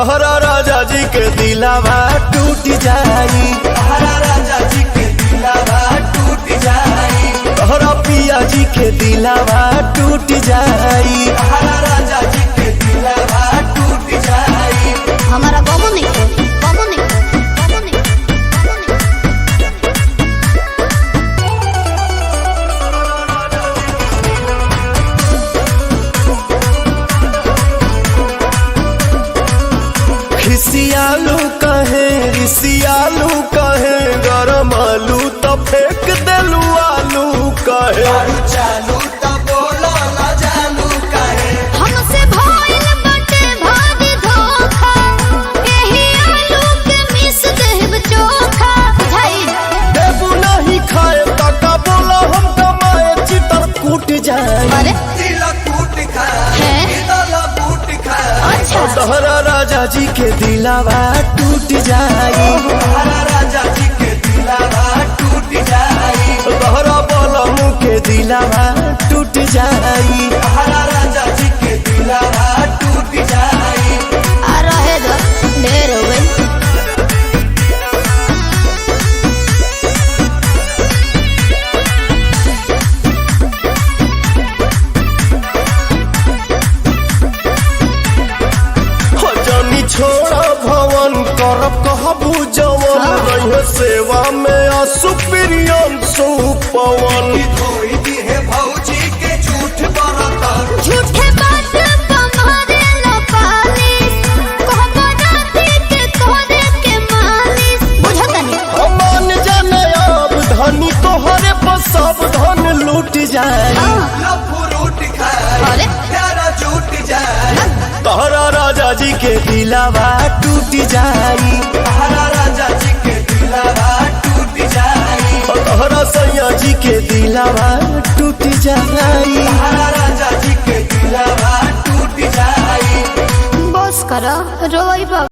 तोहरा राजा जी के दिलावा टूट जाई, तोहरा राजा जी के दिलावा टूट जाई, तोहरा पिया जी के दिलावा टूट जाई, तोहरा राजा जी के दिलावा टूट जाई। हमारा बाबू नहीं है, बाबू नहीं है, बाबू नहीं है, खिसियालू कहे रिसियालू कहे, गरम आलू तो फेंक देलू आलू कहे, दारू चालू तो बोलो ना जानू कहे, हमसे भइल बाटे भारी धोखा, एही आलू के मिस देब चोखा बुझाई। देबू नहीं खाए तका बोला हम कमाए चितर कूट जाए। अरे दिल कूट खाए, हैं? दिल कूट खाए, अच्छा तोहरा राजा जी के दिलावा टूट जाई, तोहरा राजा जी के दिलावा टूट जाई, तोहरा बलमू के दिलावा टूट जाई। तोहरा राजा जी के दिलावा टूट जाई। आ रहे दो ढेर हो गई। जनी छोड़ा भवन करब कहबू जवन, रहे सेवा में असुप्रियम सुपवन। धोई दी है भौजी के झूठ बरतन, झूठे बात तुम्हारे लपाली, कहबो राती के तोरे के मालिश बुझतनी। मान जाने अब धनी तोहरे पर सब धन लूट जाए। लफूट खाए, अरे प्यारा झूठ जाए, तोहरा राजा जी के दिलावा टूट जाई, तोहरा राजा जी के दिलावा टूट जाई, तोहरा सैया जी के दिलावा टूट जाई। तोहरा राजा जी के दिलावा टूट जाई। बस करो रोई बाबू।